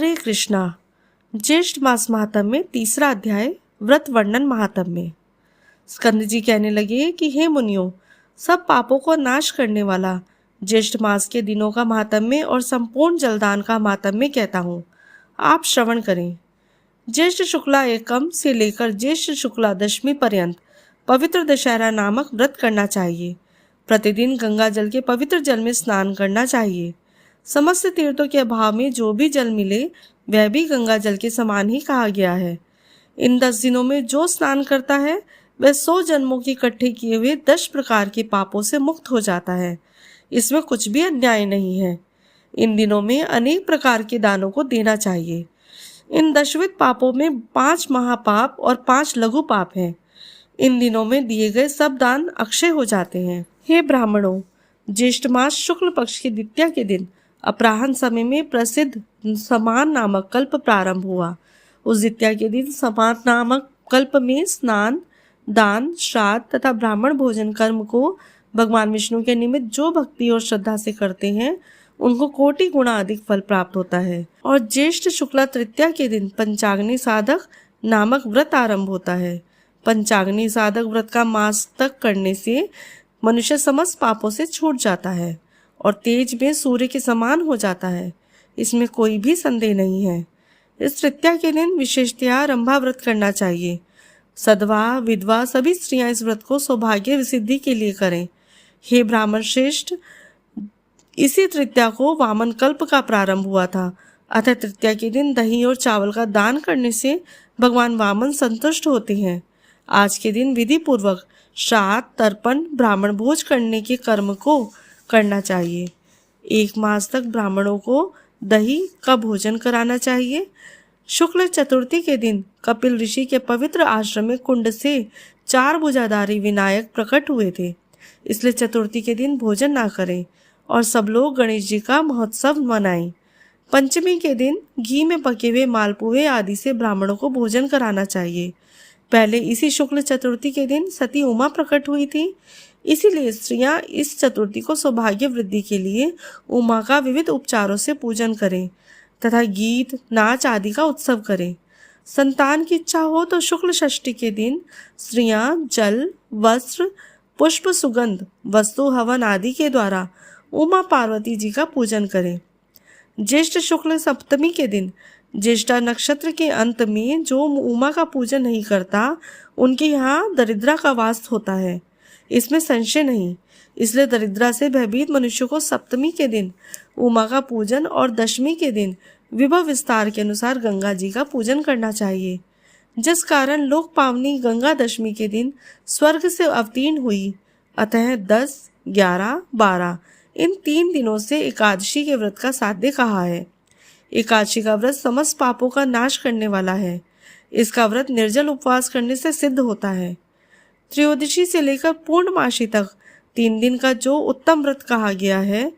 हरे कृष्णा। ज्येष्ठ मास महात्म्य तीसरा अध्याय व्रत वर्णन महात्म्य। स्कंद जी कहने लगे कि हे मुनियों, सब पापों को नाश करने वाला ज्येष्ठ मास के दिनों का महात्म्य और संपूर्ण जलदान का महात्म्य कहता हूँ, आप श्रवण करें। ज्येष्ठ शुक्ला एकम से लेकर ज्येष्ठ शुक्ला दशमी पर्यंत पवित्र दशहरा नामक व्रत करना चाहिए। प्रतिदिन गंगा जल के पवित्र जल में स्नान करना चाहिए। समस्त तीर्थों के अभाव में जो भी जल मिले वह भी गंगा जल के समान ही कहा गया है। इन 10 दिनों में जो स्नान करता है वह 100 जन्मों के इकट्ठे किए हुए 10 प्रकार के पापों से मुक्त हो जाता है। इसमें कुछ भी अन्याय नहीं है। इन दिनों में अनेक प्रकार के दानों को देना चाहिए। इन 10विध पापों में 5 महापाप और 5 लघु पाप हैं। इन दिनों में दिए गए सब दान अक्षय हो जाते हैं। हे ब्राह्मणों, ज्येष्ठ मास शुक्ल पक्ष की द्वितीया के दिन अपराह्न समय में प्रसिद्ध समान नामक कल्प प्रारंभ हुआ। उस द्वितीया के दिन समान नामक कल्प में स्नान, दान, श्राद्ध तथा ब्राह्मण भोजन कर्म को भगवान विष्णु के निमित्त जो भक्ति और श्रद्धा से करते हैं उनको कोटि गुणा अधिक फल प्राप्त होता है। और ज्येष्ठ शुक्ला तृतीया के दिन पंचाग्नि साधक नामक व्रत आरंभ होता है। पंचाग्नि साधक व्रत का मास तक करने से मनुष्य समस्त पापों से छूट जाता है और तेज में सूर्य के समान हो जाता है। इसमें कोई भी संदेह नहीं है। इस तृतीया के दिन विशेषतया रंभा व्रत करना चाहिए। सधवा, विधवा सभी स्त्रियां इस व्रत को सौभाग्य विसिद्धि के लिए करें। हे ब्राह्मण श्रेष्ठ, इसी तृतीया को वामन कल्प का प्रारंभ हुआ था। अतः तृतीया के दिन दही और चावल का दान करने से भगवान वामन संतुष्ट होते हैं। आज के दिन विधि पूर्वक श्राद्ध, तर्पण, ब्राह्मण भोज करने के कर्म को करना चाहिए। 1 मास तक ब्राह्मणों को दही का भोजन कराना चाहिए। शुक्ल चतुर्थी के दिन कपिल ऋषि के पवित्र आश्रम में कुंड से 4 भुजाधारी विनायक प्रकट हुए थे। इसलिए चतुर्थी के दिन भोजन ना करें और सब लोग गणेश जी का महोत्सव मनाएं। पंचमी के दिन घी में पके हुए मालपुए आदि से ब्राह्मणों को भोजन कराना चाहिए। पहले इसी शुक्ल चतुर्थी के दिन सती उमा प्रकट हुई थी। इसीलिए स्त्रियां इस चतुर्थी को सौभाग्य वृद्धि के लिए उमा का विविध उपचारों से पूजन करें तथा गीत, नाच आदि का उत्सव करें। संतान की इच्छा हो तो शुक्ल षष्ठी के दिन स्त्रियां जल, वस्त्र, पुष्प, सुगंध, वस्तु, हवन आदि के द्वारा उमा पार्वती जी का पूजन करें। ज्येष्ठ शुक्ल सप्तमी के दिन ज्येष्ठा नक्षत्र के अंत में जो उमा का पूजन नहीं करता उनके यहाँ दरिद्रा का वास होता है। इसमें संशय नहीं। इसलिए दरिद्रा से भयभीत मनुष्य को सप्तमी के दिन उमा का पूजन और दशमी के दिन विभव विस्तार के अनुसार गंगा जी का पूजन करना चाहिए। जिस कारण लोक पावनी गंगा दशमी के दिन स्वर्ग से अवतीर्ण हुई। अतः 10, 11, 12 इन 3 दिनों से एकादशी के व्रत का साध्य कहा है। एकादशी का व्रत समस्त पापों का नाश करने वाला है। इसका व्रत निर्जल उपवास करने से सिद्ध होता है। त्रयोदशी से लेकर पूर्णमासी तक 3 दिन का जो उत्तम व्रत कहा गया है,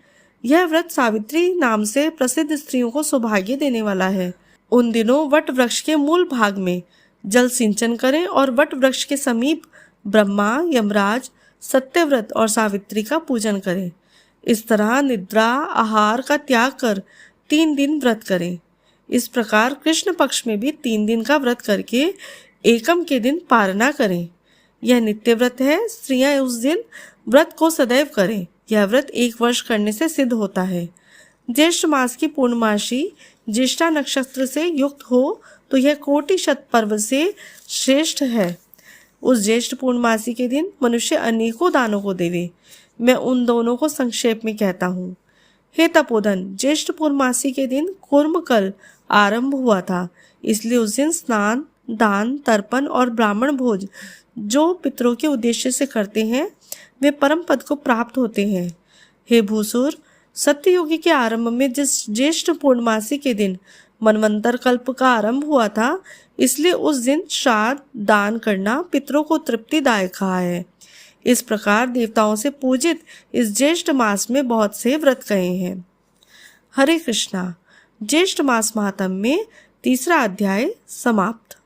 यह व्रत सावित्री नाम से प्रसिद्ध स्त्रियों को सौभाग्य देने वाला है। उन दिनों वट वृक्ष के मूल भाग में जल सिंचन करें और वट वृक्ष के समीप ब्रह्मा, यमराज, सत्यव्रत और सावित्री का पूजन करें। इस तरह निद्रा, आहार का त्याग कर 3 दिन व्रत करें। इस प्रकार कृष्ण पक्ष में भी 3 दिन का व्रत करके एकम के दिन पारना करें। यह नित्य व्रत है। स्त्रियां उस दिन व्रत को सदैव करें। यह व्रत 1 वर्ष करने से सिद्ध होता है। ज्येष्ठ मास की पूर्णमासी ज्येष्ठा नक्षत्र से युक्त हो तो यह कोटि शत पर्व से श्रेष्ठ है। उस ज्येष्ठ पूर्णमासी के दिन मनुष्य अनेकों दानों को देवे। मैं उन दोनों को संक्षेप में कहता हूँ। हे तपोधन, ज्येष्ठ पूर्णमासी के दिन कूर्मकल आरंभ हुआ था। इसलिए उस दिन स्नान, दान, तर्पण और ब्राह्मण भोज जो पितरों के उद्देश्य से करते हैं वे परम पद को प्राप्त होते हैं। हे भूसुर, सत्ययुगी के आरंभ में जिस ज्येष्ठ पूर्णमासी के दिन मनवंतर कल्प का आरंभ हुआ था, इसलिए उस दिन श्राद्ध, दान करना पितरों को तृप्तिदायक कहा है। इस प्रकार देवताओं से पूजित इस ज्येष्ठ मास में बहुत से व्रत कहे हैं। हरे कृष्णा। ज्येष्ठ मास महात्म्य तीसरा अध्याय समाप्त।